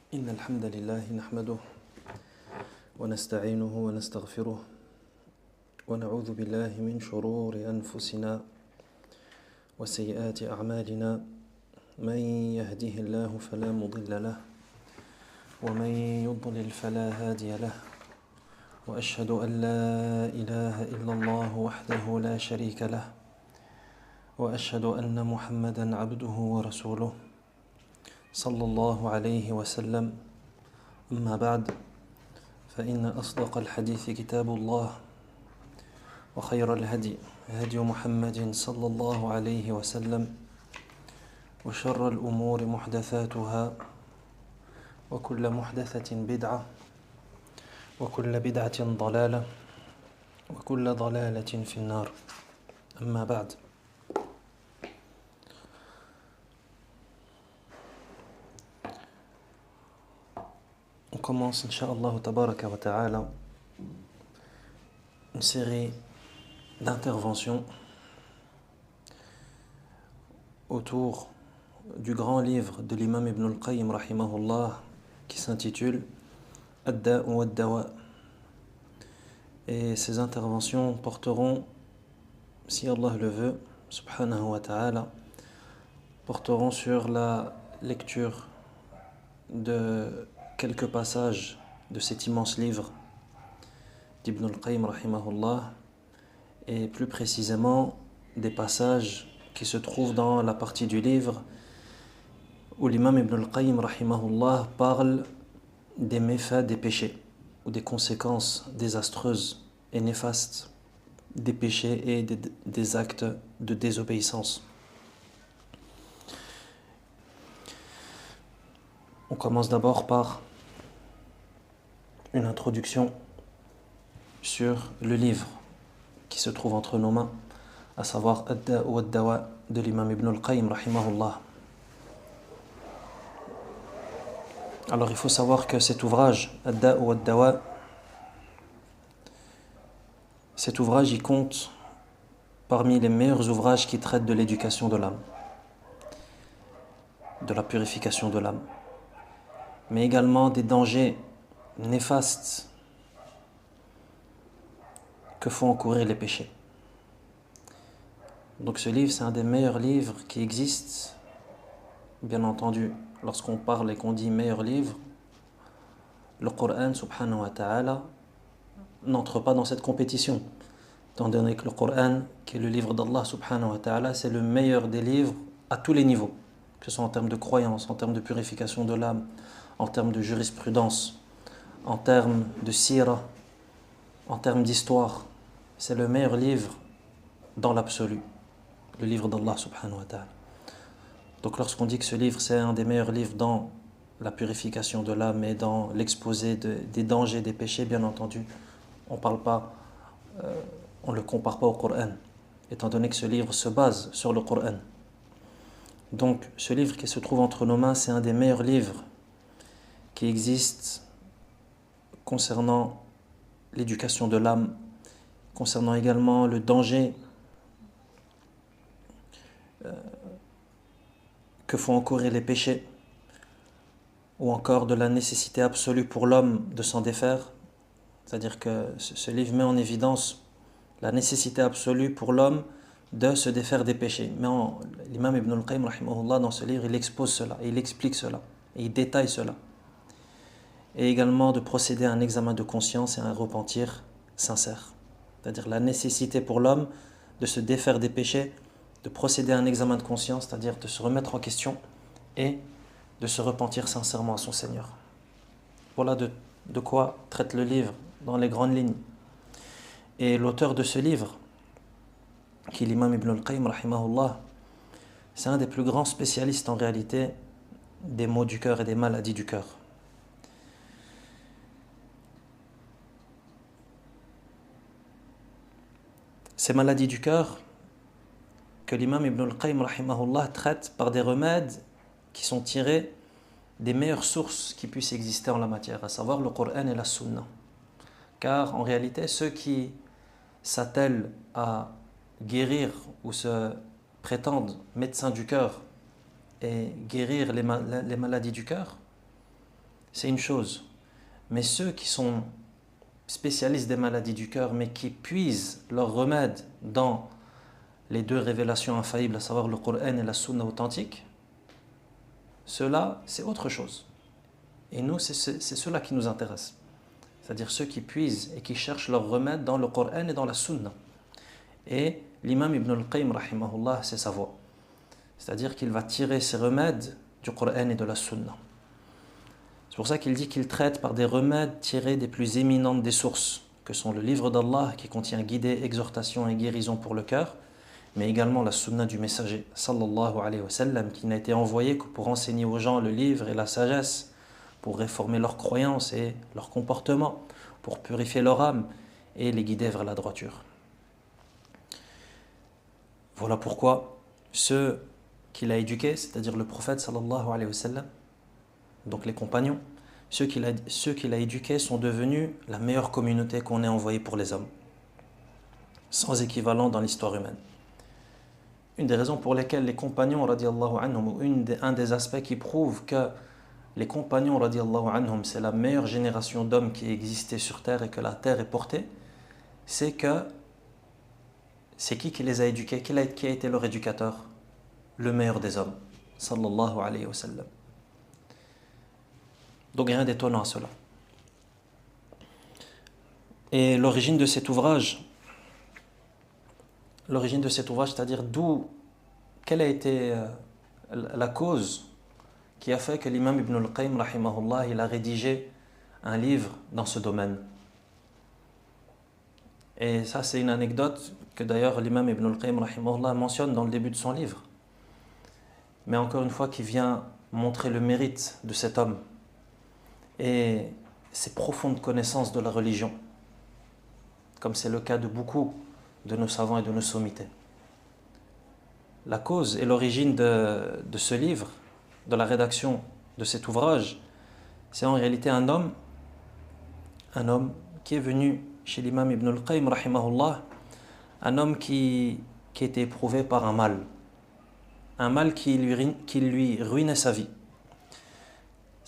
إن الحمد لله نحمده ونستعينه ونستغفره ونعوذ بالله من شرور أنفسنا وسيئات أعمالنا من يهده الله فلا مضل له ومن يضلل فلا هادي له وأشهد أن لا إله إلا الله وحده لا شريك له وأشهد أن محمدًا عبده ورسوله صلى الله عليه وسلم. أما بعد فإن أصدق الحديث كتاب الله وخير الهدي هدي محمد صلى الله عليه وسلم وشر الأمور محدثاتها وكل محدثة بدعة وكل بدعة ضلالة وكل ضلالة في النار. أما بعد. On commence, Inch'Allah Tabaraka wa Ta'ala, une série d'interventions autour du grand livre de l'imam Ibn al-Qayyim rahimahullah qui s'intitule Ad-Da'u wad-Dawa. Et ces interventions porteront, si Allah le veut, subhanahu wa ta'ala, porteront sur la lecture de quelques passages de cet immense livre d'Ibn al-Qayyim rahimahullah, et plus précisément des passages qui se trouvent dans la partie du livre où l'imam Ibn al-Qayyim rahimahullah parle des méfaits des péchés ou des conséquences désastreuses et néfastes des péchés et des actes de désobéissance. On commence d'abord par une introduction sur le livre qui se trouve entre nos mains, à savoir Ad-Da'u wad-Dawa de l'imam Ibn al-Qayyim rahimahullah. Alors il faut savoir que cet ouvrage, Ad-Da'u wad-Dawa, cet ouvrage il compte parmi les meilleurs ouvrages qui traitent de l'éducation de l'âme, de la purification de l'âme, mais également des dangers néfastes que font encourir les péchés. Donc ce livre, c'est un des meilleurs livres qui existent. Bien entendu, lorsqu'on parle et qu'on dit meilleur livre, le Coran subhanahu wa ta'ala n'entre pas dans cette compétition, étant donné que le Coran, qui est le livre d'Allah subhanahu wa ta'ala, c'est le meilleur des livres à tous les niveaux, que ce soit en termes de croyance, en termes de purification de l'âme, en termes de jurisprudence, en termes de sira, en termes d'histoire. C'est le meilleur livre dans l'absolu, le livre d'Allah subhanahu wa ta'ala. Donc lorsqu'on dit que ce livre c'est un des meilleurs livres dans la purification de l'âme et dans l'exposé des dangers des péchés, bien entendu, on ne le compare pas au Coran, étant donné que ce livre se base sur le Coran. Donc ce livre qui se trouve entre nos mains, c'est un des meilleurs livres qui existent concernant l'éducation de l'âme, concernant également le danger que font encourir les péchés, ou encore de la nécessité absolue pour l'homme de s'en défaire. C'est-à-dire que ce livre met en évidence la nécessité absolue pour l'homme de se défaire des péchés. Mais l'imam Ibn al-Qayyim rahimahullah, dans ce livre, il expose cela, il explique cela, et il détaille cela. Et également de procéder à un examen de conscience et à un repentir sincère. C'est-à-dire la nécessité pour l'homme de se défaire des péchés, de procéder à un examen de conscience, c'est-à-dire de se remettre en question et de se repentir sincèrement à son Seigneur. Voilà de quoi traite le livre dans les grandes lignes. Et l'auteur de ce livre, qui est l'imam Ibn al-Qayyim rahimahullah, c'est un des plus grands spécialistes en réalité des maux du cœur et des maladies du cœur. Ces maladies du cœur que l'imam Ibn al-Qayyim rahimahullah traite par des remèdes qui sont tirés des meilleures sources qui puissent exister en la matière, à savoir le Coran et la Sunna. Car en réalité, ceux qui s'attellent à guérir ou se prétendent médecins du cœur et guérir les maladies du cœur, c'est une chose. Mais ceux qui sont spécialistes des maladies du cœur, mais qui puisent leur remède dans les deux révélations infaillibles, à savoir le Coran et la Sunna authentique, ceux-là, c'est autre chose. Et nous, c'est ceux-là qui nous intéressent. C'est-à-dire ceux qui puisent et qui cherchent leur remède dans le Coran et dans la Sunna. Et l'imam Ibn al-Qayyim, rahimahullah, c'est sa voie. C'est-à-dire qu'il va tirer ses remèdes du Coran et de la Sunna. C'est pour ça qu'il dit qu'il traite par des remèdes tirés des plus éminentes des sources, que sont le livre d'Allah qui contient guidée, exhortation et guérison pour le cœur, mais également la Sunna du messager, sallallahu alayhi wa sallam, qui n'a été envoyé que pour enseigner aux gens le livre et la sagesse, pour réformer leurs croyances et leur comportement, pour purifier leur âme et les guider vers la droiture. Voilà pourquoi ceux qu'il a éduqués, c'est-à-dire le prophète sallallahu alayhi wa sallam, donc les compagnons, ceux qu'il a éduqués sont devenus la meilleure communauté qu'on ait envoyée pour les hommes, sans équivalent dans l'histoire humaine. Une des raisons pour lesquelles les compagnons radiallahu anhum, ou un des aspects qui prouve que les compagnons radiallahu anhum, c'est la meilleure génération d'hommes qui existait sur terre et que la terre est portée, c'est que c'est qui les a éduqués, qui a été leur éducateur? Le meilleur des hommes, sallallahu alayhi wa sallam. Donc rien d'étonnant à cela. Et l'origine de cet ouvrage, c'est-à-dire quelle a été la cause qui a fait que l'imam Ibn al-Qayyim, rahimahullah, il a rédigé un livre dans ce domaine. Et ça, c'est une anecdote que d'ailleurs l'imam Ibn al-Qayyim, rahimahullah, mentionne dans le début de son livre. Mais encore une fois, qui vient montrer le mérite de cet homme et ses profondes connaissances de la religion, comme c'est le cas de beaucoup de nos savants et de nos sommités. La cause et l'origine de ce livre, de la rédaction de cet ouvrage, c'est en réalité un homme qui est venu chez l'imam Ibn al-Qayyim, rahimahullah, un homme qui était éprouvé par un mal qui lui ruinait sa vie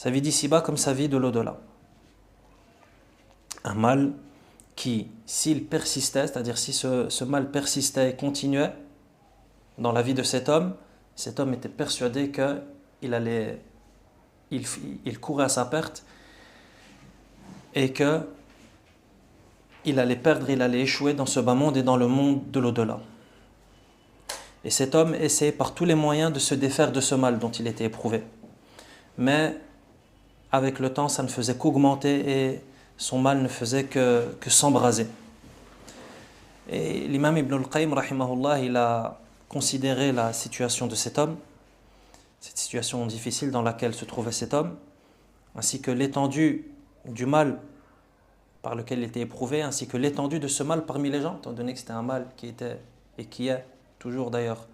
d'ici-bas comme sa vie de l'au-delà. Un mal qui, s'il persistait, c'est-à-dire si ce mal persistait et continuait dans la vie de cet homme était persuadé qu'il courait à sa perte et qu'il allait perdre, il allait échouer dans ce bas monde et dans le monde de l'au-delà. Et cet homme essayait par tous les moyens de se défaire de ce mal dont il était éprouvé. Mais avec le temps, ça ne faisait qu'augmenter et son mal ne faisait que s'embraser. Et l'imam Ibn al-Qayyim, rahimahullah, il a considéré la situation de cet homme, cette situation difficile dans laquelle se trouvait cet homme, ainsi que l'étendue du mal par lequel il était éprouvé, ainsi que l'étendue de ce mal parmi les gens, étant donné que c'était un mal qui était et qui est toujours d'ailleurs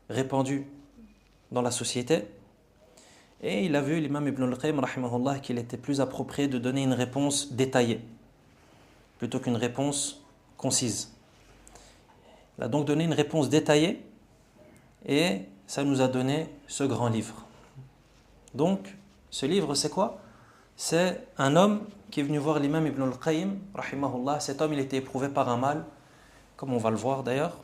répandu dans la société. Et il a vu, l'imam Ibn al-Qayyim, rahimahullah, qu'il était plus approprié de donner une réponse détaillée plutôt qu'une réponse concise. Il a donc donné une réponse détaillée et ça nous a donné ce grand livre. Donc, ce livre, c'est quoi? C'est un homme qui est venu voir l'imam Ibn al-Qayyim, rahimahullah. Cet homme, il était éprouvé par un mal, comme on va le voir d'ailleurs,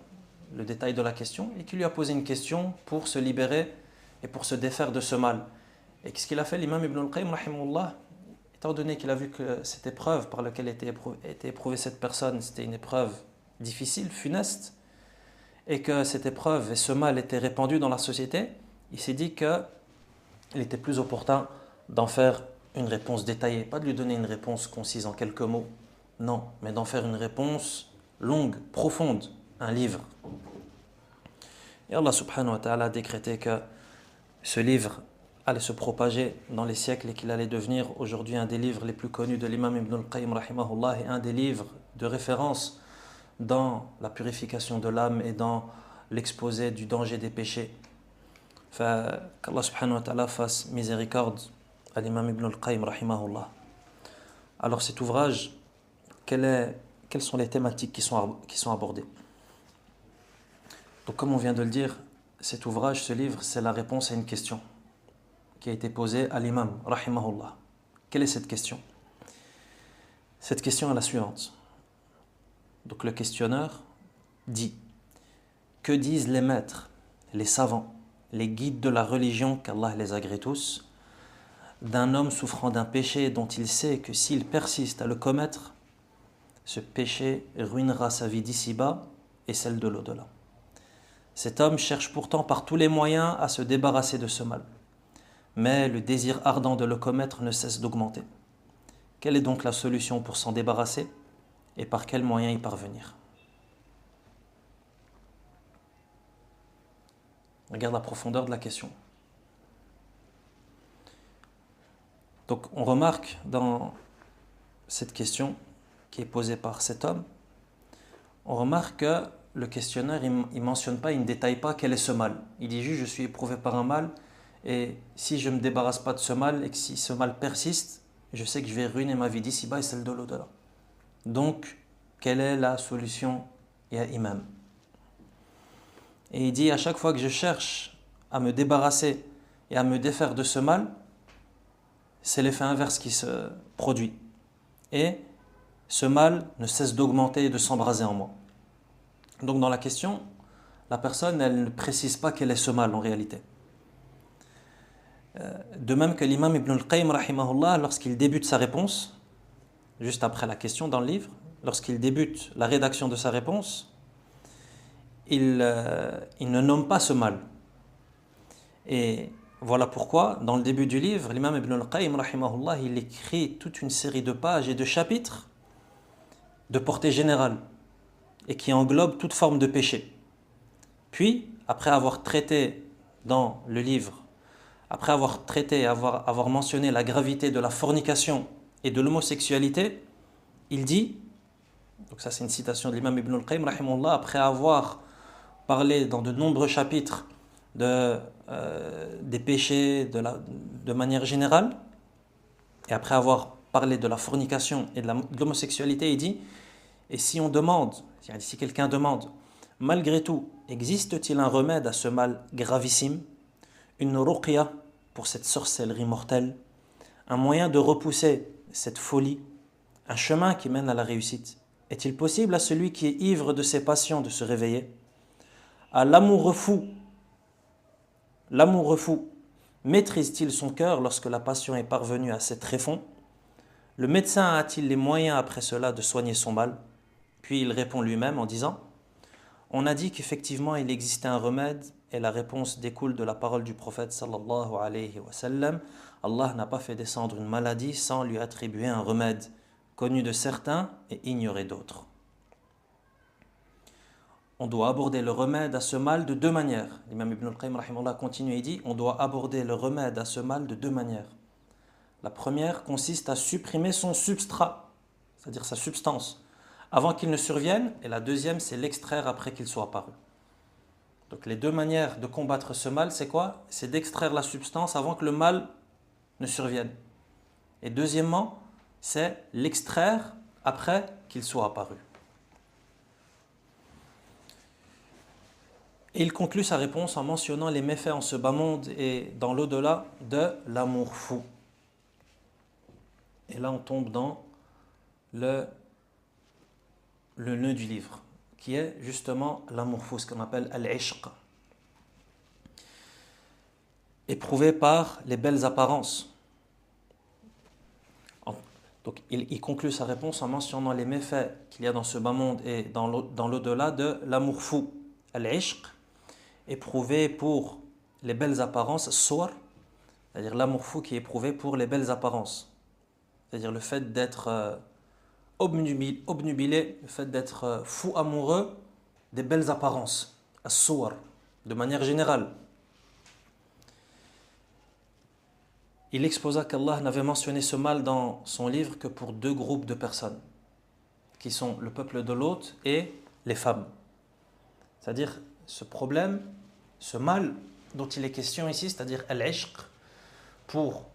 le détail de la question, et qui lui a posé une question pour se libérer et pour se défaire de ce mal. Et qu'est-ce qu'il a fait, l'imam Ibn al-Qayyim, rahimahullah, étant donné qu'il a vu que cette épreuve par laquelle était éprouvée cette personne, c'était une épreuve difficile, funeste, et que cette épreuve et ce mal étaient répandus dans la société, il s'est dit qu'il était plus opportun d'en faire une réponse détaillée, pas de lui donner une réponse concise en quelques mots, non, mais d'en faire une réponse longue, profonde, un livre. Et Allah subhanahu wa ta'ala a décrété que ce livre allait se propager dans les siècles et qu'il allait devenir aujourd'hui un des livres les plus connus de l'imam Ibn al-Qayyim, rahimahullah, et un des livres de référence dans la purification de l'âme et dans l'exposé du danger des péchés. Qu'Allah subhanahu wa ta'ala fasse miséricorde à l'imam Ibn al-Qayyim, rahimahullah. Alors cet ouvrage, quelles sont les thématiques qui sont abordées? Donc comme on vient de le dire, cet ouvrage, ce livre, c'est la réponse à une question qui a été posée à l'imam, rahimahullah. Quelle est cette question? Cette question est la suivante. Donc le questionneur dit: que disent les maîtres, les savants, les guides de la religion, qu'Allah les agrée tous, d'un homme souffrant d'un péché dont il sait que s'il persiste à le commettre, ce péché ruinera sa vie d'ici-bas et celle de l'au-delà. Cet homme cherche pourtant par tous les moyens à se débarrasser de ce mal, mais le désir ardent de le commettre ne cesse d'augmenter. Quelle est donc la solution pour s'en débarrasser et par quels moyens y parvenir? Regarde la profondeur de la question. Donc on remarque dans cette question qui est posée par cet homme, on remarque que le questionneur, il ne mentionne pas, il ne détaille pas quel est ce mal. Il dit juste: je suis éprouvé par un mal, et si je ne me débarrasse pas de ce mal, et que si ce mal persiste, je sais que je vais ruiner ma vie d'ici-bas et celle de l'au-delà. Donc, quelle est la solution, ya imam? Et il dit: à chaque fois que je cherche à me débarrasser et à me défaire de ce mal, c'est l'effet inverse qui se produit. Et ce mal ne cesse d'augmenter et de s'embraser en moi. Donc dans la question, la personne, elle ne précise pas quel est ce mal en réalité. De même que l'imam Ibn al-Qayyim, rahimahullah, lorsqu'il débute sa réponse, juste après la question dans le livre, lorsqu'il débute la rédaction de sa réponse, il ne nomme pas ce mal. Et voilà pourquoi, dans le début du livre, l'imam Ibn al-Qayyim, rahimahullah, il écrit toute une série de pages et de chapitres de portée générale et qui englobe toute forme de péché. Puis, après avoir traité dans le livre, après avoir traité, avoir mentionné la gravité de la fornication et de l'homosexualité, il dit, donc ça c'est une citation de l'imam Ibn al-Qayyim, rahimahullah, après avoir parlé dans de nombreux chapitres des péchés de manière générale, et après avoir parlé de la fornication et de l'homosexualité, il dit: et si on demande, si quelqu'un demande, malgré tout, existe-t-il un remède à ce mal gravissime, une ruqya pour cette sorcellerie mortelle, un moyen de repousser cette folie, un chemin qui mène à la réussite? Est-il possible à celui qui est ivre de ses passions de se réveiller? À l'amoureux fou, maîtrise-t-il son cœur lorsque la passion est parvenue à ses tréfonds? Le médecin a-t-il les moyens après cela de soigner son mal? Puis il répond lui-même en disant: on a dit qu'effectivement il existait un remède, et la réponse découle de la parole du prophète sallallahu alayhi wa sallam. Allah n'a pas fait descendre une maladie sans lui attribuer un remède, connu de certains et ignoré d'autres. On doit aborder le remède à ce mal de deux manières. L'imam Ibn al-Qayyim rahimahullah continue et dit: on doit aborder le remède à ce mal de deux manières. La première consiste à supprimer son substrat, c'est-à-dire sa substance, avant qu'il ne survienne, et la deuxième, c'est l'extraire après qu'il soit apparu. Donc les deux manières de combattre ce mal, c'est quoi? C'est d'extraire la substance avant que le mal ne survienne. Et deuxièmement, c'est l'extraire après qu'il soit apparu. Et il conclut sa réponse en mentionnant les méfaits en ce bas monde et dans l'au-delà de l'amour fou. Et là, on tombe dans le nœud du livre, qui est justement l'amour fou, ce qu'on appelle al-ishq, éprouvé par les belles apparences. Donc il conclut sa réponse en mentionnant les méfaits qu'il y a dans ce bas monde et dans l'au-delà de l'amour fou, al-ishq, éprouvé pour les belles apparences, suwar, c'est-à-dire l'amour fou qui est éprouvé pour les belles apparences, c'est-à-dire le fait d'être obnubilé, le fait d'être fou amoureux des belles apparences, as-suwar, de manière générale. Il exposa qu'Allah n'avait mentionné ce mal dans son livre que pour deux groupes de personnes, qui sont le peuple de Lot et les femmes. C'est-à-dire ce problème, ce mal dont il est question ici, c'est-à-dire al-ishq pour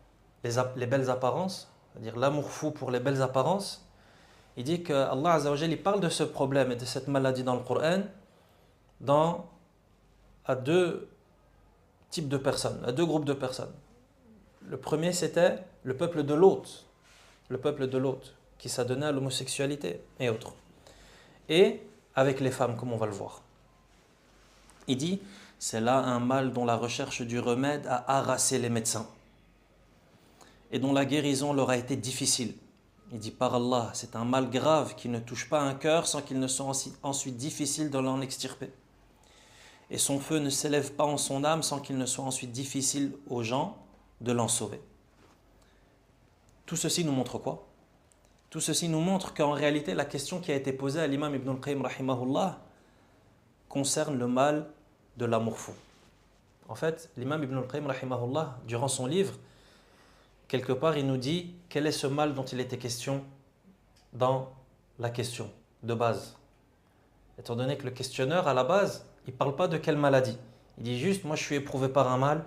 les belles apparences, c'est-à-dire l'amour fou pour les belles apparences. Il dit que Allah Azza wa Jalla, il parle de ce problème et de cette maladie dans le Coran à deux types de personnes, à deux groupes de personnes. Le premier, c'était le peuple de Lot, le peuple de Lot, qui s'adonnait à l'homosexualité et autres. Et avec les femmes, comme on va le voir. Il dit, c'est là un mal dont la recherche du remède a harassé les médecins et dont la guérison leur a été difficile. Il dit, par Allah, c'est un mal grave qui ne touche pas un cœur sans qu'il ne soit ensuite difficile de l'en extirper. Et son feu ne s'élève pas en son âme sans qu'il ne soit ensuite difficile aux gens de l'en sauver. Tout ceci nous montre quoi? Tout ceci nous montre qu'en réalité, la question qui a été posée à l'imam Ibn al-Qayyim rahimahullah concerne le mal de l'amour fou. En fait, l'imam Ibn al-Qayyim rahimahullah, durant son livre, quelque part, il nous dit quel est ce mal dont il était question dans la question de base. Étant donné que le questionneur, à la base, il ne parle pas de quelle maladie. Il dit juste, moi je suis éprouvé par un mal,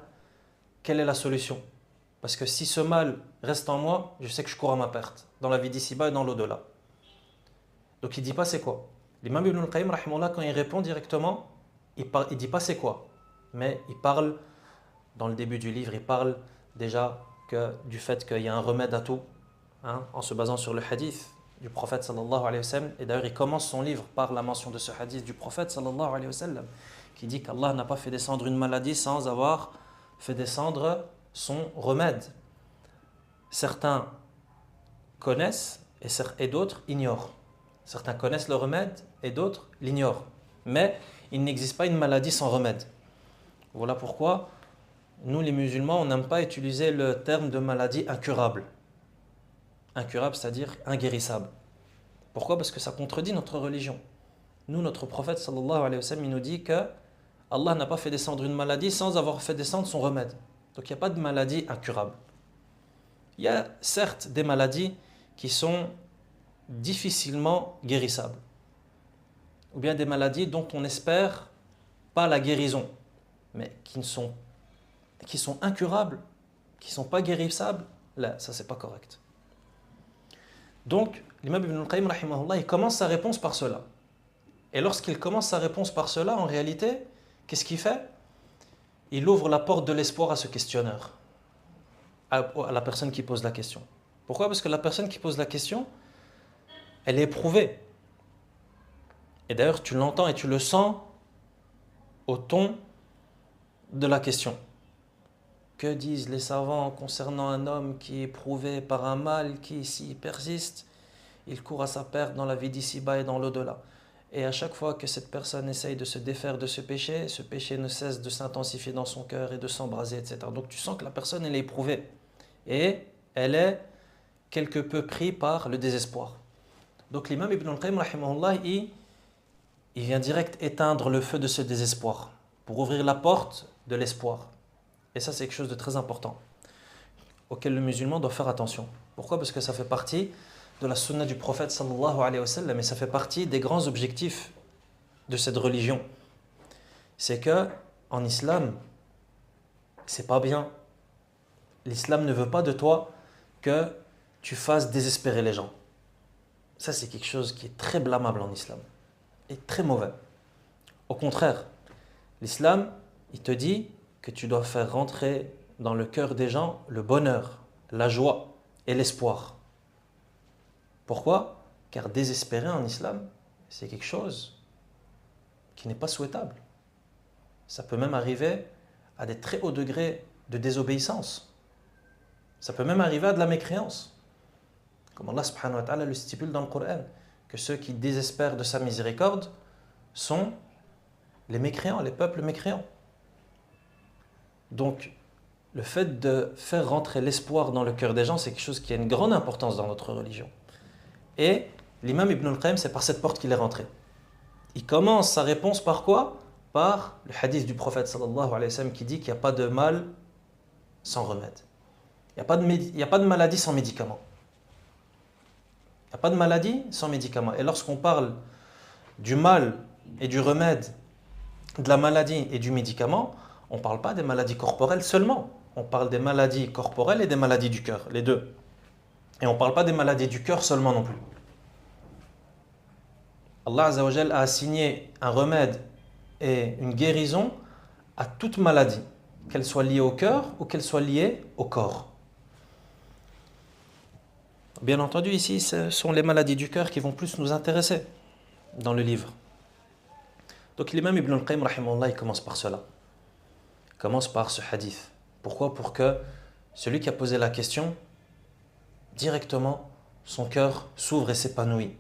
quelle est la solution? Parce que si ce mal reste en moi, je sais que je cours à ma perte, dans la vie d'ici-bas et dans l'au-delà. Donc il ne dit pas c'est quoi. L'imam Ibn al-Qayyim, rahimahullah, quand il répond directement, il ne dit pas c'est quoi. Mais il parle, dans le début du livre, il parle déjà du fait qu'il y a un remède à tout, en se basant sur le hadith du prophète sallallahu alayhi wa sallam. Et d'ailleurs, il commence son livre par la mention de ce hadith du prophète sallallahu alayhi wa sallam, qui dit qu'Allah n'a pas fait descendre une maladie sans avoir fait descendre son remède. Certains connaissent et d'autres ignorent. Certains connaissent le remède et d'autres l'ignorent. Mais il n'existe pas une maladie sans remède. Voilà pourquoi nous les musulmans, on n'aime pas utiliser le terme de maladie incurable. Incurable, c'est-à-dire inguérissable. Pourquoi? Parce que ça contredit notre religion. Nous, notre prophète sallallahu alayhi wa sallam, il nous dit que Allah n'a pas fait descendre une maladie sans avoir fait descendre son remède. Donc il n'y a pas de maladie incurable. Il y a certes des maladies qui sont difficilement guérissables. Ou bien des maladies dont on n'espère pas la guérison, mais qui sont incurables, qui ne sont pas guérissables. Là, ça c'est pas correct. Donc, l'imam Ibn al-Qayyim, rahimahullah, il commence sa réponse par cela. Et lorsqu'il commence sa réponse par cela, en réalité, qu'est-ce qu'il fait? Il ouvre la porte de l'espoir à ce questionneur, à la personne qui pose la question. Pourquoi? Parce que la personne qui pose la question, elle est éprouvée. Et d'ailleurs, tu l'entends et tu le sens au ton de la question. Que disent les savants concernant un homme qui est éprouvé par un mal qui, s'il persiste, il court à sa perte dans la vie d'ici-bas et dans l'au-delà. Et à chaque fois que cette personne essaye de se défaire de ce péché ne cesse de s'intensifier dans son cœur et de s'embraser, etc. Donc tu sens que la personne, elle est éprouvée. Et elle est quelque peu prise par le désespoir. Donc l'imam Ibn al-Qayyim, rahimahullah, il vient direct éteindre le feu de ce désespoir pour ouvrir la porte de l'espoir. Et ça, c'est quelque chose de très important auquel le musulman doit faire attention. Pourquoi? Parce que ça fait partie de la sunna du prophète sallallahu alayhi wa sallam, et ça fait partie des grands objectifs de cette religion. C'est que en islam, c'est pas bien. L'islam ne veut pas de toi que tu fasses désespérer les gens. Ça, c'est quelque chose qui est très blâmable en islam et très mauvais. Au contraire, l'islam, il te dit que tu dois faire rentrer dans le cœur des gens le bonheur, la joie et l'espoir. Pourquoi? Car désespérer en islam, c'est quelque chose qui n'est pas souhaitable. Ça peut même arriver à des très hauts degrés de désobéissance. Ça peut même arriver à de la mécréance. Comme Allah subhanahu wa ta'ala le stipule dans le Coran, que ceux qui désespèrent de sa miséricorde sont les mécréants, les peuples mécréants. Donc, le fait de faire rentrer l'espoir dans le cœur des gens, c'est quelque chose qui a une grande importance dans notre religion. Et l'imam Ibn al-Qayyim, c'est par cette porte qu'il est rentré. Il commence sa réponse par quoi? Par le hadith du prophète sallallahu alayhi wa sallam qui dit qu'il n'y a pas de mal sans remède. Il n'y a pas de maladie sans médicament. Il n'y a pas de maladie sans médicament. Et lorsqu'on parle du mal et du remède, de la maladie et du médicament, on ne parle pas des maladies corporelles seulement. On parle des maladies corporelles et des maladies du cœur, les deux. Et on ne parle pas des maladies du cœur seulement non plus. Allah Azza wa Jal a assigné un remède et une guérison à toute maladie, qu'elle soit liée au cœur ou qu'elle soit liée au corps. Bien entendu, ici, ce sont les maladies du cœur qui vont plus nous intéresser dans le livre. Donc l'imam Ibn al-Qayyim, rahimahullah, il commence par cela. Il commence par ce hadith. Pourquoi? Pour que celui qui a posé la question, directement, son cœur s'ouvre et s'épanouit.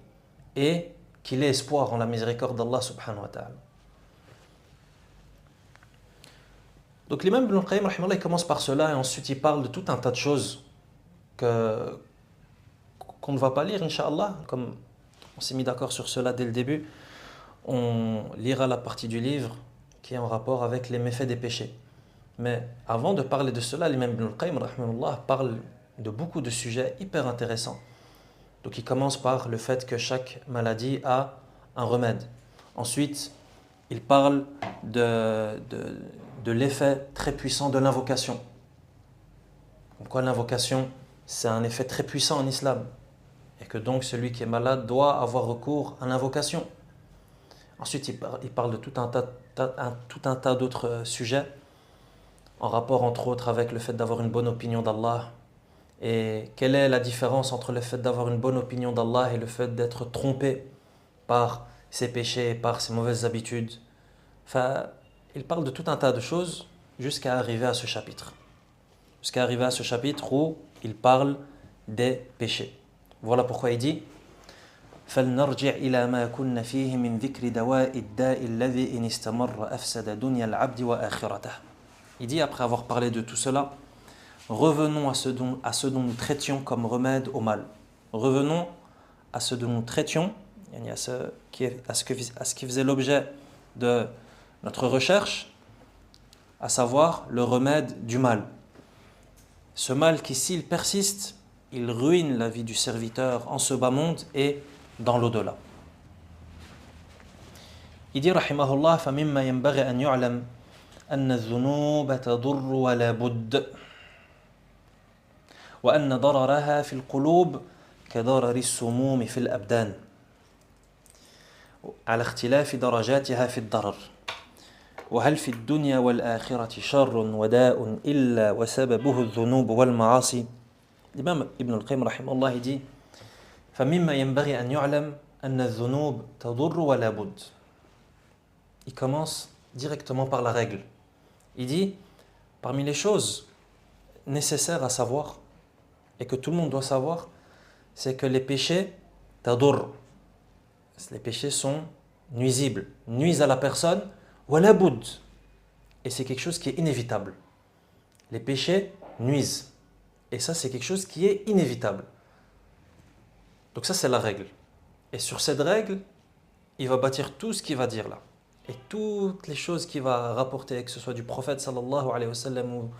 Et qu'il ait espoir en la miséricorde d'Allah subhanahu wa ta'ala. Donc l'imam Ibn al-Qayyim, rahimahullah, il commence par cela et ensuite il parle de tout un tas de choses qu'on ne va pas lire, Inch'Allah. Comme on s'est mis d'accord sur cela dès le début, on lira la partie du livre qui est en rapport avec les méfaits des péchés. Mais avant de parler de cela, l'imam Ibn al-Qayyim, rahimahullah, parle de beaucoup de sujets hyper intéressants. Donc il commence par le fait que chaque maladie a un remède. Ensuite, il parle de l'effet très puissant de l'invocation. Pourquoi l'invocation, c'est un effet très puissant en islam. Et que donc celui qui est malade doit avoir recours à l'invocation. Ensuite, il parle de tout un tas d'autres sujets en rapport entre autres avec le fait d'avoir une bonne opinion d'Allah. Et quelle est la différence entre le fait d'avoir une bonne opinion d'Allah et le fait d'être trompé par ses péchés, par ses mauvaises habitudes. Enfin, il parle de tout un tas de choses jusqu'à arriver à ce chapitre. Jusqu'à arriver à ce chapitre où il parle des péchés. Voilà pourquoi il dit فلنرجع إلى ما كنا فيه من ذكر دواء الداء الذي إن استمر أفسد دنيا العبد وآخرته. Il dit, après avoir parlé de tout cela, revenons à ce dont nous traitions comme remède au mal. Revenons à ce dont nous traitions, à ce qui faisait l'objet de notre recherche, à savoir le remède du mal. Ce mal qui, s'il persiste, il ruine la vie du serviteur en ce bas monde et dans l'au-delà. Il dit, rahimahullah, فَمِمَّا يَنْبَغِي أَنْ يُعْلَمْ أَنَّ الذُّنُوبَ تَضُرُّ وَلَا بُدَّ وأن ضررها في القلوب كضرر السموم في الأبدان على اختلاف درجاتها في الضرر وهل في الدنيا والآخرة شر وداء إلا وسببه الذنوب والمعاصي. L'imam Ibn al-Qayyim رحمه الله dit فمما ينبغي أن يعلم أن الذنوب تضر ولا بد. Il commence directement par la règle. Il dit parmi les choses nécessaires à savoir et que tout le monde doit savoir, c'est que les péchés, tadur, les péchés sont nuisibles, nuisent à la personne, wala bud, et c'est quelque chose qui est inévitable. Les péchés nuisent, et ça c'est quelque chose qui est inévitable. Donc ça c'est la règle. Et sur cette règle, il va bâtir tout ce qu'il va dire là. Et toutes les choses qu'il va rapporter, que ce soit du prophète sallallahu alayhi wa sallam ou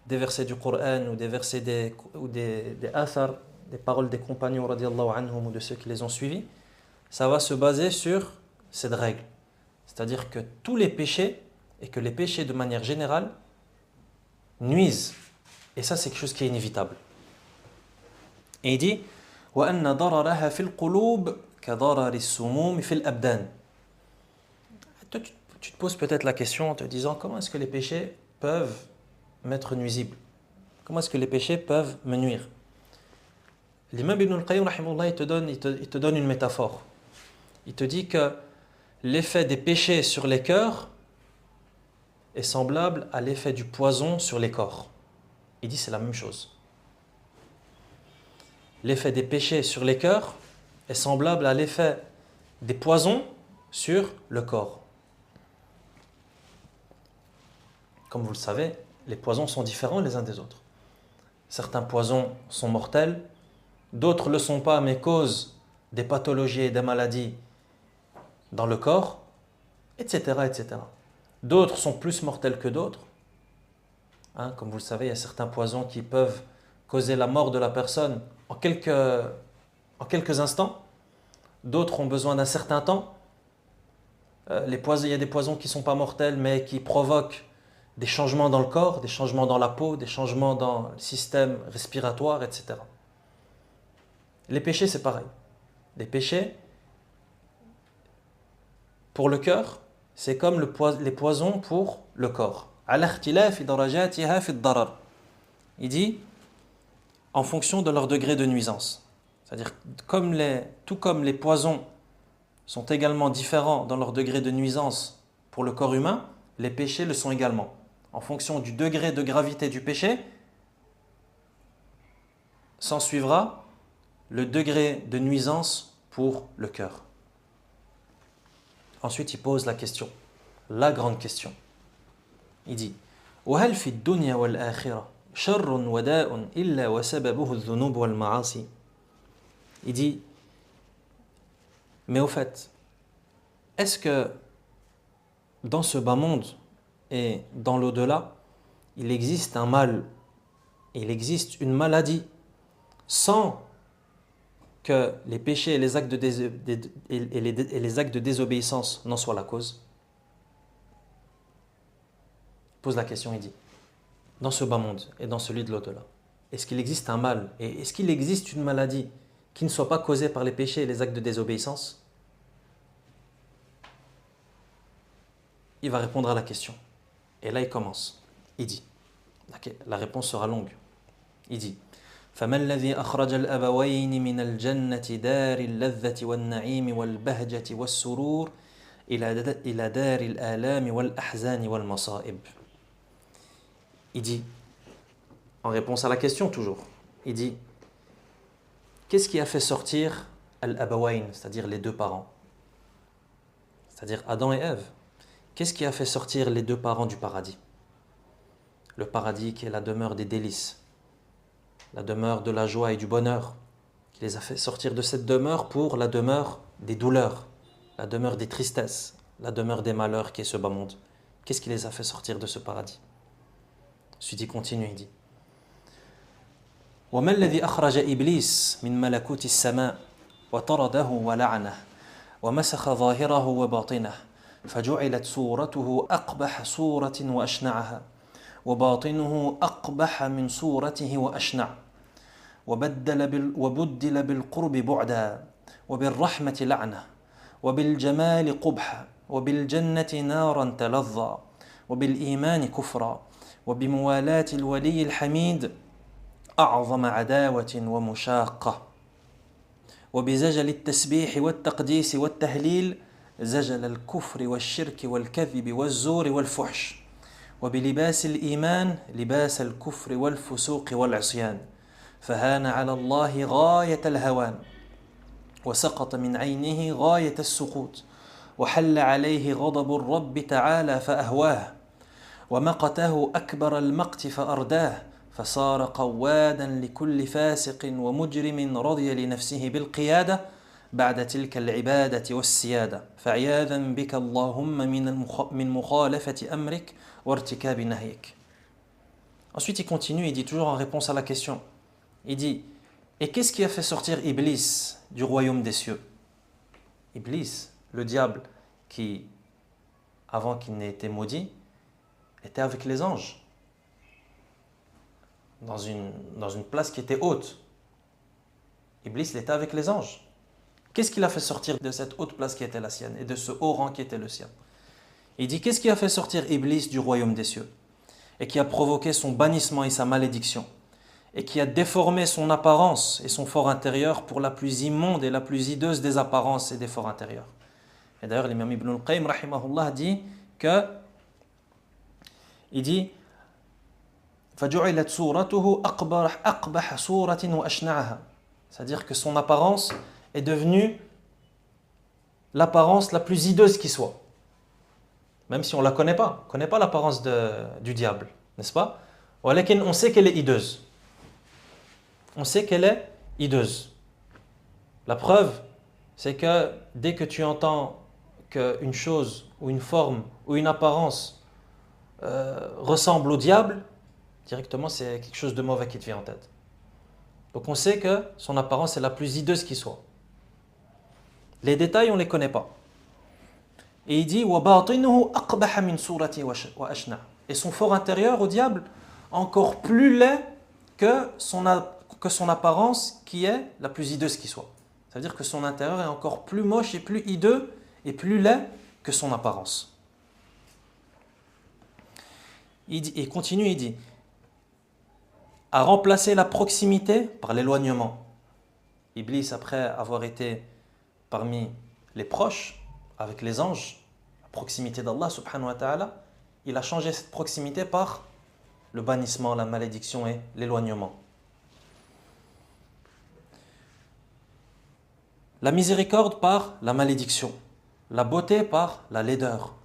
des versets du Coran ou des versets des athar, des paroles des compagnons radiallahu anhum ou de ceux qui les ont suivis, ça va se baser sur cette règle. C'est-à-dire que tous les péchés, et que les péchés de manière générale, nuisent. Et ça, c'est quelque chose qui est inévitable. Et il dit وَأَنَّ ضَرَرَهَا فِي الْقُلُوبِ كَضَرَرِ السُّمُومِ فِي الْأَبْدَانِ. Toi, tu te poses peut-être la question en te disant comment est-ce que les péchés peuvent m'être nuisibles? Comment est-ce que les péchés peuvent me nuire? L'imam Ibn al-Qayyim, rahimahullah, il te donne une métaphore. Il te dit que l'effet des péchés sur les cœurs est semblable à l'effet du poison sur les corps. Il dit c'est la même chose. L'effet des péchés sur les cœurs est semblable à l'effet des poisons sur le corps. Comme vous le savez, les poisons sont différents les uns des autres. Certains poisons sont mortels, d'autres ne le sont pas, mais causent des pathologies et des maladies dans le corps, etc., etc. D'autres sont plus mortels que d'autres. Comme vous le savez, il y a certains poisons qui peuvent causer la mort de la personne en quelques instants. D'autres ont besoin d'un certain temps. Il y a des poisons qui ne sont pas mortels, mais qui provoquent des changements dans le corps, des changements dans la peau, des changements dans le système respiratoire, etc. Les péchés, c'est pareil. Les péchés, pour le cœur, c'est comme les poisons pour le corps. Il dit, en fonction de leur degré de nuisance. C'est-à-dire, tout comme les poisons sont également différents dans leur degré de nuisance pour le corps humain, les péchés le sont également. En fonction du degré de gravité du péché, s'ensuivra le degré de nuisance pour le cœur. Ensuite, il pose la question, la grande question. Il dit وهل في الدنيا والآخرة شر وداء إلا وسببه الذنوب والمعاصي. Il dit, mais au fait, est-ce que dans ce bas monde et dans l'au-delà, il existe un mal, il existe une maladie sans que les péchés et les actes de désobéissance n'en soient la cause? Il pose la question, il dit, dans ce bas monde et dans celui de l'au-delà, est-ce qu'il existe un mal et est-ce qu'il existe une maladie qui ne soit pas causée par les péchés et les actes de désobéissance? Il va répondre à la question. Et là, il commence. Il dit, la réponse sera longue. Il dit, فما الذي أخرج الأبوين من الجنة دار اللذة والنعيم والبهجة والسرور إلى دار الآلام والأحزان والمصائب. Il dit, en réponse à la question toujours, il dit, qu'est-ce qui a fait sortir Al-Abawayn, c'est-à-dire les deux parents, c'est-à-dire Adam et Ève? Qu'est-ce qui a fait sortir les deux parents du paradis? Le paradis qui est la demeure des délices, la demeure de la joie et du bonheur, qui les a fait sortir de cette demeure pour la demeure des douleurs, la demeure des tristesses, la demeure des malheurs qui est ce bas monde. Qu'est-ce qui les a fait sortir de ce paradis? Ensuite il continue, il dit وما الذي أخرج إبليس من ملكوت السماء وطرده ولعنه ومسخ ظاهره وباطنه فجعلت صورته أقبح صورة وأشنعها وباطنه أقبح من صورته وأشنع وبدل بالقرب بعدا وبالرحمة لعنة وبالجمال قبحا وبالجنة نارا تلظى وبالإيمان كفرا وبموالاة الولي الحميد أعظم عداوة ومشاقة وبزجل التسبيح والتقديس والتهليل زجل الكفر والشرك والكذب والزور والفحش وبلباس الإيمان لباس الكفر والفسوق والعصيان فهان على الله غاية الهوان وسقط من عينه غاية السقوط وحل عليه غضب الرب تعالى فأهواه ومقته أكبر المقت فأرداه فصار قوادا لكل فاسق ومجرم رضي لنفسه بالقيادة بعد تلك العبادة والسيادة فعياذا بك اللهم من مخالفة أمرك وارتكاب نهيك. Ensuite il continue, il dit toujours en réponse à la question, il dit, et qu'est-ce qui a fait sortir Iblis du royaume des cieux? Iblis, le diable qui, avant qu'il n'ait été maudit, était avec les anges dans une place qui était haute. Iblis, il était avec les anges. Qu'est-ce qu'il a fait sortir de cette haute place qui était la sienne et de ce haut rang qui était le sien? Il dit, qu'est-ce qui a fait sortir Iblis du royaume des cieux et qui a provoqué son bannissement et sa malédiction et qui a déformé son apparence et son fort intérieur pour la plus immonde et la plus hideuse des apparences et des forts intérieurs? Et d'ailleurs l'imam Ibn al-Qayyim rahimahullah dit que il dit فَجُعِلَتْ صُورَتُهُ أَقْبَحَ صُورَةٍ وَأَشْنَعَهَا, c'est-à-dire que son apparence est devenue l'apparence la plus hideuse qui soit. Même si on ne la connaît pas. On ne connaît pas l'apparence du diable, n'est-ce pas? On sait qu'elle est hideuse. On sait qu'elle est hideuse. La preuve, c'est que dès que tu entends qu'une chose ou une forme ou une apparence ressemble au diable, directement c'est quelque chose de mauvais qui te vient en tête. Donc on sait que son apparence est la plus hideuse qui soit. Les détails on ne les connaît pas. Et il dit وَبَاطِنُهُ أَقْبَحَ مِنْ صُورَتِهِ وَأَشْنَعَ, et son fort intérieur au diable encore plus laid que son apparence qui est la plus hideuse qui soit. C'est-à-dire que son intérieur est encore plus moche et plus hideux et plus laid que son apparence. Il continue, il dit, a remplacé la proximité par l'éloignement. Iblis, après avoir été parmi les proches, avec les anges, à proximité d'Allah subhanahu wa ta'ala, il a changé cette proximité par le bannissement, la malédiction et l'éloignement. La miséricorde par la malédiction, la beauté par la laideur,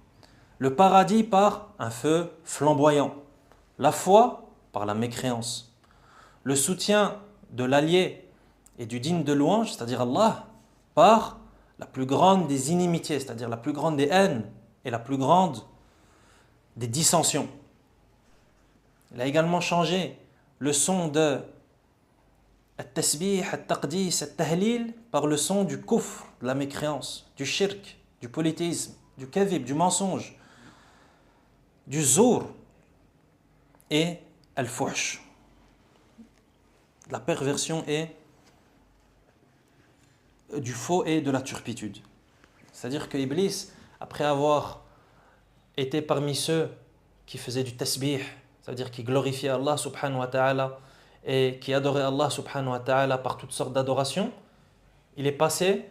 le paradis par un feu flamboyant, la foi par la mécréance, le soutien de l'allié et du digne de louange, c'est-à-dire Allah, par la plus grande des inimitiés, c'est-à-dire la plus grande des haines et la plus grande des dissensions. Il a également changé le son de At-tasbih, At-taqdis, At-tahlil par le son du kufr, de la mécréance, du shirk, du polythéisme, du kadhib, du mensonge, du zour et al-fuhsh, la perversion et du faux et de la turpitude. C'est-à-dire que Iblis, après avoir été parmi ceux qui faisaient du tasbih, c'est-à-dire qui glorifiaient Allah subhanahu wa ta'ala et qui adoraient Allah subhanahu wa ta'ala par toutes sortes d'adorations, il est passé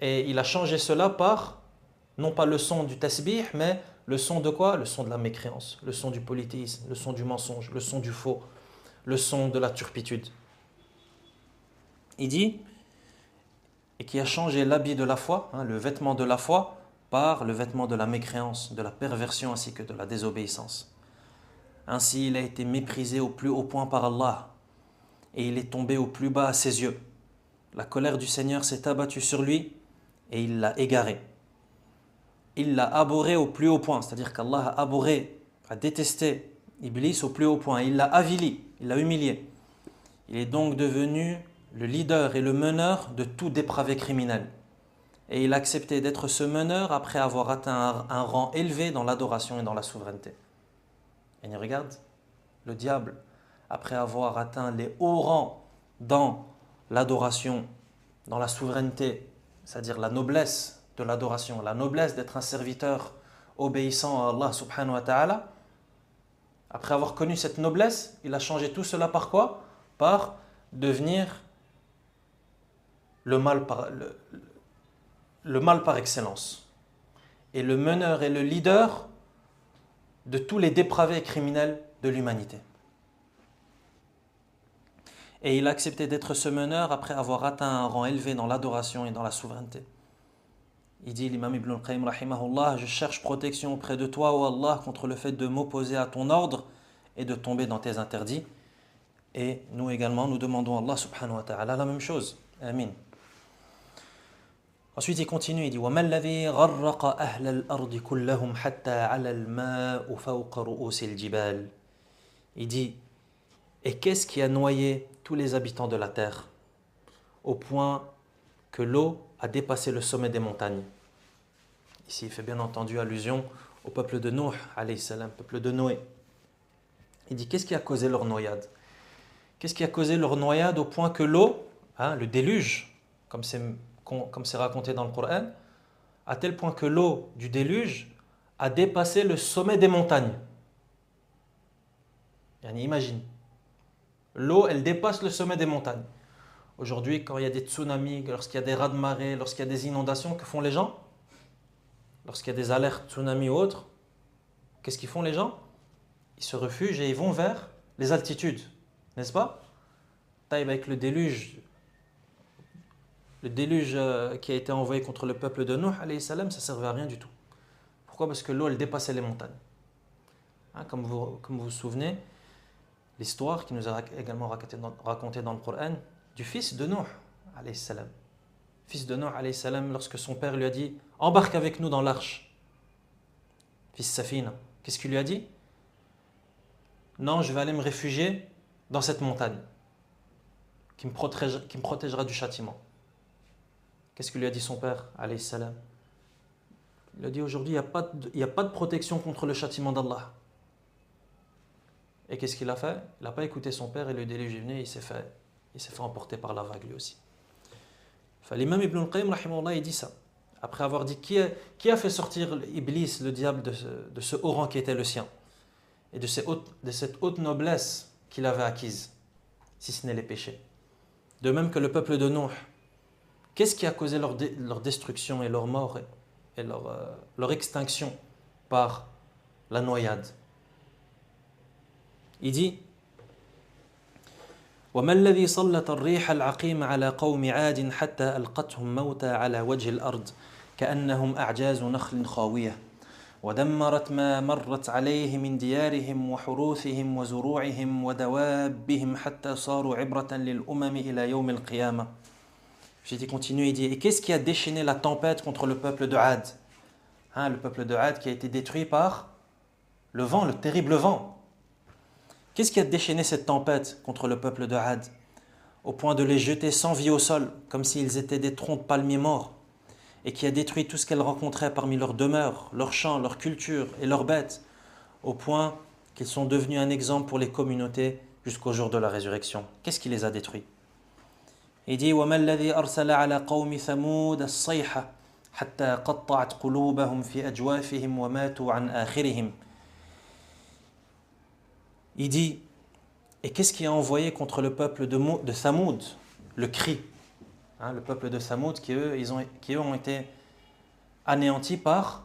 et il a changé cela par, non pas le son du tasbih, mais le son de quoi? Le son de la mécréance, le son du polythéisme, le son du mensonge, le son du faux, le son de la turpitude. Il dit, et qui a changé l'habit de la foi, le vêtement de la foi, par le vêtement de la mécréance, de la perversion ainsi que de la désobéissance. Ainsi, il a été méprisé au plus haut point par Allah et il est tombé au plus bas à ses yeux. La colère du Seigneur s'est abattue sur lui et il l'a égaré. Il l'a abhorré au plus haut point, c'est-à-dire qu'Allah a abhorré, a détesté Iblis au plus haut point. Il l'a avili, il l'a humilié. Il est donc devenu le leader et le meneur de tout dépravé criminel. Et il a accepté d'être ce meneur après avoir atteint un rang élevé dans l'adoration et dans la souveraineté. Et il regarde, le diable, après avoir atteint les hauts rangs dans l'adoration, dans la souveraineté, c'est-à-dire la noblesse de l'adoration, la noblesse d'être un serviteur obéissant à Allah subhanahu wa ta'ala, après avoir connu cette noblesse, il a changé tout cela par quoi? Par devenir le mal par excellence. Et le meneur et le leader de tous les dépravés criminels de l'humanité. Et il a accepté d'être ce meneur après avoir atteint un rang élevé dans l'adoration et dans la souveraineté. Il dit, l'imam Ibn al-Qayyim rahimahullah, je cherche protection auprès de toi, ô Allah, contre le fait de m'opposer à ton ordre et de tomber dans tes interdits. Et nous également, nous demandons à Allah subhanahu wa ta'ala la même chose. Amin. Ensuite, il continue, il dit وَمَا الَّذِي غَرَّقَ أَهْلَ الْأَرْضِ كُلَّهُمْ حَتَّى عَلَى الْمَاءُ فَوْقَ رُؤُوسِ الْجِبَالِ. Il dit, et qu'est-ce qui a noyé tous les habitants de la terre au point que l'eau a dépassé le sommet des montagnes? Ici, il fait bien entendu allusion au peuple de Nuh, alayhi salam, peuple de Noé. Il dit, qu'est-ce qui a causé leur noyade? Qu'est-ce qui a causé leur noyade au point que l'eau, le déluge, comme c'est raconté dans le Coran, à tel point que l'eau du déluge a dépassé le sommet des montagnes. Imagine, l'eau, elle dépasse le sommet des montagnes. Aujourd'hui, quand il y a des tsunamis, lorsqu'il y a des raz-de-marée, lorsqu'il y a des inondations, que font les gens? Lorsqu'il y a des alertes tsunamis ou autres, qu'est-ce qu'ils font les gens? Ils se refugient et ils vont vers les altitudes, n'est-ce pas? Taïb, avec le déluge qui a été envoyé contre le peuple de Nuh, alayhi salam, ça ne servait à rien du tout. Pourquoi? Parce que l'eau, elle dépassait les montagnes. Comme vous vous souvenez, l'histoire qui nous a également racontée dans le Coran du fils de Nuh, alayhi salam. Fils de Nuh, alayhi salam, lorsque son père lui a dit « Embarque avec nous dans l'arche ». Fils Safina, qu'est-ce qu'il lui a dit? « Non, je vais aller me réfugier dans cette montagne qui me protégera du châtiment ». Qu'est-ce que lui a dit son père, alayhi salam? Il a dit aujourd'hui, il n'y a pas de protection contre le châtiment d'Allah. Et qu'est-ce qu'il a fait? Il n'a pas écouté son père et le déluge est venu, il s'est fait emporter par la vague lui aussi. L'imam Ibn al-Qayyim, rahimahullah, il dit ça. Après avoir dit qui a fait sortir Iblis, le diable, de ce haut rang qui était le sien et de cette haute noblesse qu'il avait acquise, si ce n'est les péchés. De même que le peuple de Nuh. Qu'est-ce qui a causé leur destruction et leur mort et leur extinction par la noyade? Il dit وما الذي سلط الريح العقيم على قوم عاد حتى ألقتهم موتى على وجه الأرض كأنهم أعجاز نخل خاوية ودمرت ما مرت عليه من ديارهم وحروثهم وزروعهم ودوابهم حتى صاروا عبرة للأمم إلى يوم القيامة. J'ai dit continue, il dit et qu'est-ce qui a déchaîné la tempête contre le peuple de Had? Le peuple de Had qui a été détruit par le vent, le terrible vent. Qu'est-ce qui a déchaîné cette tempête contre le peuple de Had au point de les jeter sans vie au sol, comme s'ils étaient des troncs de palmiers morts, et qui a détruit tout ce qu'elles rencontraient parmi leurs demeures, leurs champs, leur culture et leurs bêtes, au point qu'ils sont devenus un exemple pour les communautés jusqu'au jour de la résurrection? Qu'est-ce qui les a détruits? Il dit وَمَا الَّذِي أَرْسَلَ عَلَى قَوْمِ ثَمُودَ الصَّيْحَةَ حَتَّى قَطَّعَتْ قُلُوبَهُمْ فِي أَجْوَافِهِمْ وَمَاتُوا عَنْ آخِرِهِمْ. Il dit, et qu'est-ce qui a envoyé contre le peuple de Thamoud? Le cri. Le peuple de Thamoud qui eux ont été anéantis par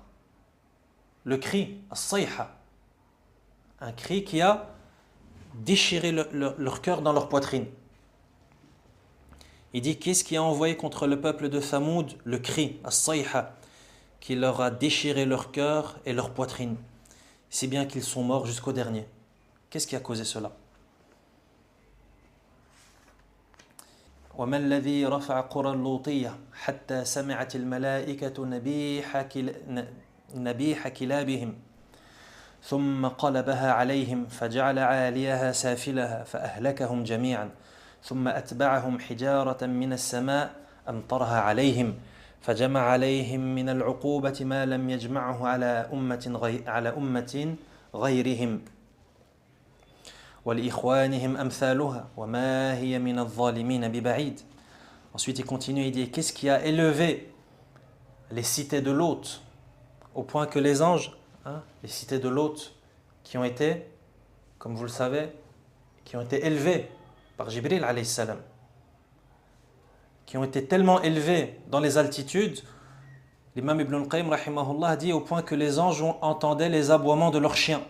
le cri, as-sayha. Un cri qui a déchiré leur cœur dans leur poitrine. Il dit, qu'est-ce qui a envoyé contre le peuple de Thamoud? Le cri, as-sayha, qui leur a déchiré leur cœur et leur poitrine, si bien qu'ils sont morts jusqu'au dernier. Qu'est-ce qui a causé cela? وما الذي رفع قرى اللوطية حتى سمعت الملائكة نبيح كلابهم ثم قلبها عليهم فجعل عاليها سافلها فأهلكهم جميعا ثم أتبعهم حجارة من السماء أمطرها عليهم فجمع عليهم من العقوبة ما لم يجمعه على أمة غيرهم وَلِإِخْوَانِهِمْ أَمْثَالُهَا وَمَا هِيَ مِنَ الظَّالِمِينَ بِبَعِيدٍ. Ensuite il continue, il dit, qu'est-ce qui a élevé les cités de Lot au point que les anges, les cités de Lot qui ont été, comme vous le savez, qui ont été élevées par Jibril alayhi salam, qui ont été tellement élevés dans les altitudes, l'imam Ibn al-Qayyim rahimahullah dit au point que les anges entendaient les aboiements de leurs chiens.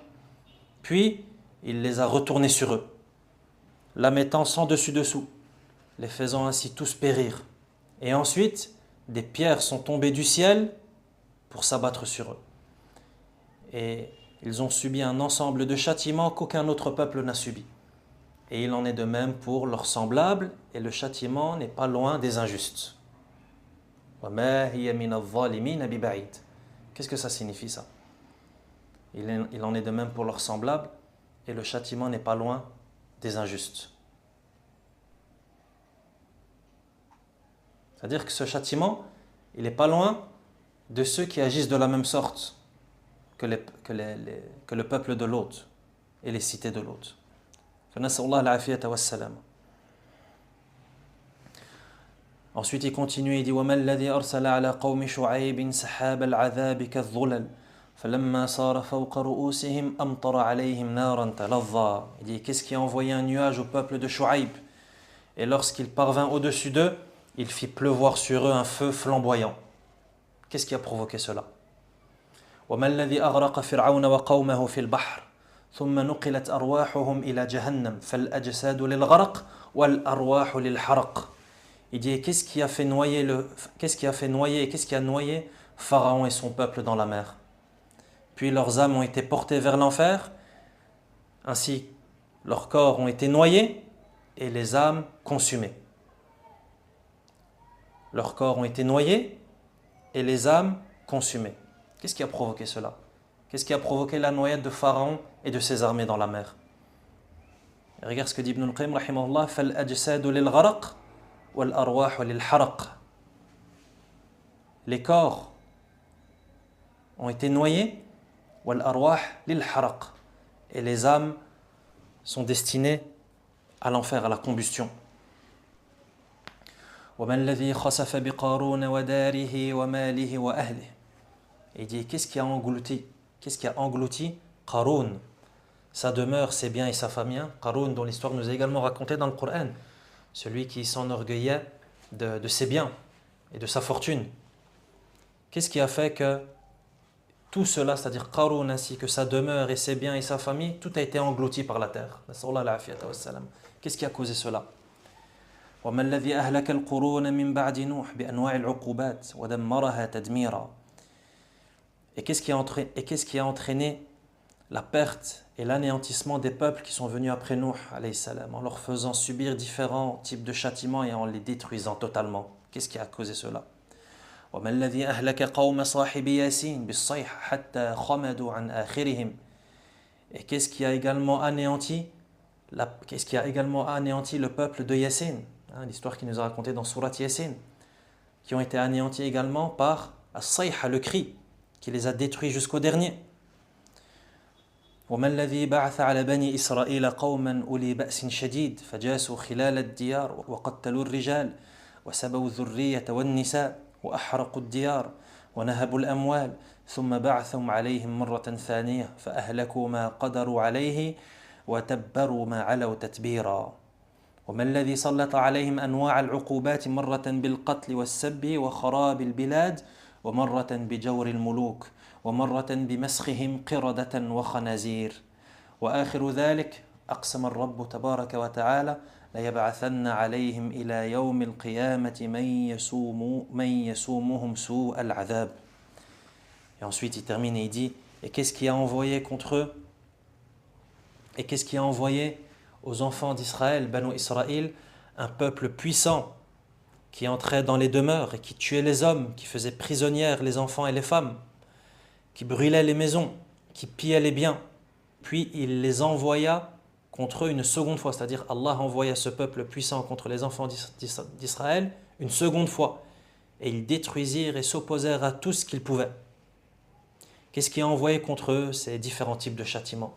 Puis il les a retournés sur eux, la mettant sans dessus-dessous, les faisant ainsi tous périr. Et ensuite, des pierres sont tombées du ciel pour s'abattre sur eux. Et ils ont subi un ensemble de châtiments qu'aucun autre peuple n'a subi. Et il en est de même pour leurs semblables, et le châtiment n'est pas loin des injustes. Qu'est-ce que ça signifie ça? Il en est de même pour leurs semblables, et le châtiment n'est pas loin des injustes. C'est-à-dire que ce châtiment, il n'est pas loin de ceux qui agissent de la même sorte que le peuple de Lot et les cités de Lot. Ensuite il continue, il dit وَمَا الَّذِي أَرْسَلَ عَلَى قَوْمِ شُعَيْبٍ سَحَابَ الْعَذَابِ كَالظُّلَلِ فَلَمَّا صَارَ فَوْقَ رُؤُوسِهِمْ أَمْطَرَ عَلَيْهِمْ نَارًا تَلَظَّى. Il dit, qu'est-ce qui a envoyé un nuage au peuple de Shu'aib? Et lorsqu'il parvint au-dessus d'eux, il fit pleuvoir sur eux un feu flamboyant. Qu'est-ce qui a provoqué cela? وَمَا الَّذِي أَغْرَقَ فِرْعَوْنَ وَقَوْمَهُ فِي الْبَحْرِ ثُمَّ نُقِلَتْ أَرْوَاحُهُمْ إِلَى جَهَنَّمَ فَالْأَجْسَادُ لِلْغَرَقِ وَالْأَرْوَاحُ لِلْحَرَقِ. Il dit, qu'est-ce qui a noyé Pharaon et son peuple dans la mer? Puis leurs âmes ont été portées vers l'enfer, ainsi leurs corps ont été noyés et les âmes consumées. Leurs corps ont été noyés et les âmes consumées. Qu'est-ce qui a provoqué cela? Qu'est-ce qui a provoqué la noyade de Pharaon et de ses armées dans la mer? Et regarde ce que dit Ibn al-Qayyim rahimahullah, فَالْأَجْسَادُ لِلْغَرَقِ وَالْأَرْوَاحُ لِلْحَرَقِ. Les corps ont été noyés, وَالْأَرْوَاحُ لِلْحَرَقِ, et les âmes sont destinées à l'enfer, à la combustion. وَمَا الَّذِي خَسَفَ بِقَارُونَ وَدَارِهِ وَمَالِهِ وَأَهْلِهِ. Et il dit, qu'est-ce qui a englouti Qaroun, sa demeure, ses biens et sa famille? Qaroun, dont l'histoire nous est également racontée dans le Coran. celui qui s'enorgueillait de ses biens et de sa fortune. Qu'est-ce qui a fait que tout cela, c'est-à-dire Qarun ainsi que sa demeure et ses biens et sa famille, tout a été englouti par la terre? Qu'est-ce qui a causé cela? وما الذي أهلك القرون من بعد نوح بأنواع العقوبات ودمرها تدميرا. Et qu'est-ce qui a entraîné la perte et l'anéantissement des peuples qui sont venus après Nuh alayhi salam, en leur faisant subir différents types de châtiments et en les détruisant totalement? Qu'est-ce qui a causé cela? وما الذي أهلك قوم صاحب ياسين بالصيحة حتى خمدوا عن آخرهم. Et qu'est-ce qui a également anéanti le peuple de Yassine, l'histoire qui nous a racontée dans Surat Yassine, qui ont été anéantis également par as-sayha, le cri, qui les a détruits jusqu'au dernier. وما الذي بعث على بني إسرائيل قوما أولي بأس شديد فجاسوا خلال الديار وقتلوا الرجال وسبوا الذرية والنساء وأحرقوا الديار ونهبوا الأموال ثم بعثهم عليهم مرة ثانية فأهلكوا ما قدروا عليه وتبروا ما علوا تتبيرا. وما الذي سلط عليهم أنواع العقوبات مرة بالقتل والسب وخراب البلاد ومرة بجور الملوك ومرة بمسخهم قردة وخنازير وآخر ذلك أقسم الرب تبارك وتعالى ليبعثن عليهم إلى يوم القيامة من يسومهم سوء العذاب. Et ensuite il termine et il dit, et qu'est-ce qui a envoyé contre eux? Et qu'est-ce qui a envoyé aux enfants d'Israël, Banu Israël, un peuple puissant qui entrait dans les demeures et qui tuait les hommes, qui faisait prisonnières les enfants et les femmes, qui brûlait les maisons, qui pillait les biens. Puis il les envoya contre eux une seconde fois, c'est-à-dire Allah envoya ce peuple puissant contre les enfants d'Israël une seconde fois. Et ils détruisirent et s'opposèrent à tout ce qu'ils pouvaient. Qu'est-ce qui a envoyé contre eux? Ces différents types de châtiments.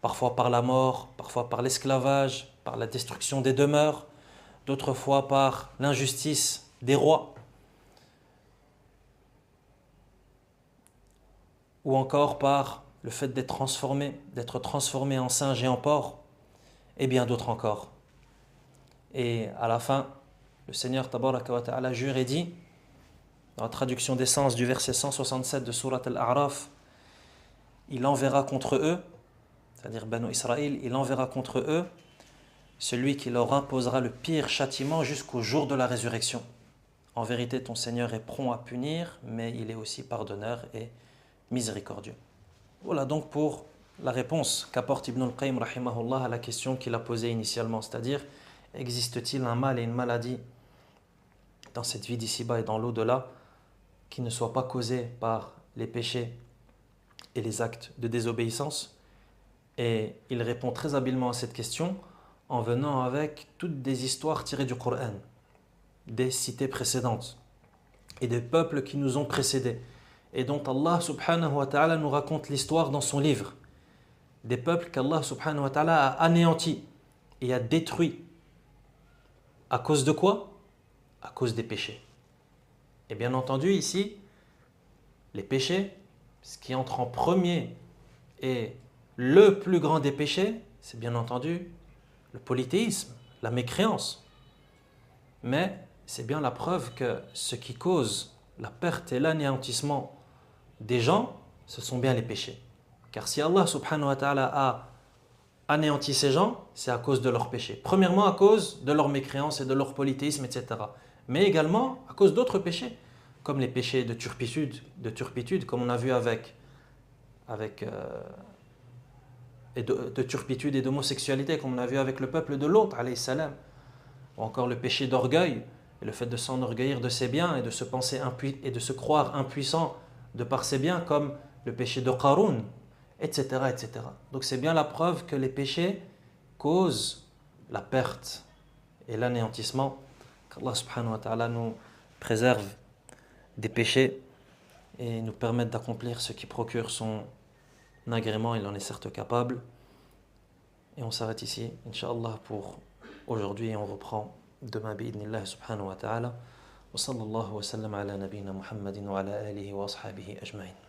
Parfois par la mort, parfois par l'esclavage, par la destruction des demeures, d'autres fois par l'injustice des rois, ou encore par le fait d'être transformé en singe et en porc, et bien d'autres encore. Et à la fin, le Seigneur Tabaraka wa Ta'ala jure et dit, dans la traduction des sens du verset 167 de Surat Al-A'raf, il enverra contre eux, c'est-à-dire Banu Israël, il enverra contre eux celui qui leur imposera le pire châtiment jusqu'au jour de la résurrection. En vérité, ton Seigneur est prompt à punir, mais il est aussi pardonneur et miséricordieux. Voilà donc pour la réponse qu'apporte Ibn al-Qayyim rahimahullah à la question qu'il a posée initialement, c'est-à-dire, existe-t-il un mal et une maladie dans cette vie d'ici-bas et dans l'au-delà qui ne soient pas causés par les péchés et les actes de désobéissance? Et il répond très habilement à cette question en venant avec toutes des histoires tirées du Coran, des cités précédentes et des peuples qui nous ont précédés et dont Allah subhanahu wa ta'ala nous raconte l'histoire dans son livre. Des peuples qu'Allah subhanahu wa ta'ala a anéantis et a détruits. À cause de quoi? À cause des péchés. Et bien entendu ici, les péchés, ce qui entre en premier et le plus grand des péchés, c'est bien entendu le polythéisme, la mécréance. Mais c'est bien la preuve que ce qui cause la perte et l'anéantissement des gens, ce sont bien les péchés. Car si Allah subhanahu wa ta'ala a anéanti ces gens, c'est à cause de leurs péchés. Premièrement à cause de leur mécréance et de leur polythéisme, etc. Mais également à cause d'autres péchés, comme les péchés de turpitude, comme on a vu de turpitude et d'homosexualité, comme on a vu avec le peuple de Lot, alayhi salam, ou encore le péché d'orgueil, et le fait de s'enorgueillir de ses biens et de se penser et de se croire impuissant de par ses biens, comme le péché de Qarun, etc., etc. Donc c'est bien la preuve que les péchés causent la perte et l'anéantissement. Qu'Allah subhanahu wa ta'ala nous préserve des péchés et nous permette d'accomplir ce qui procure son agrément. Il en est certes capable. Et on s'arrête ici, Inch'Allah, pour aujourd'hui, et on reprend demain bi'idnillah subhanahu wa ta'ala. Wa sallallahu wa sallam ala nabina Muhammadin wa ala alihi wa ashabihi ajma'in.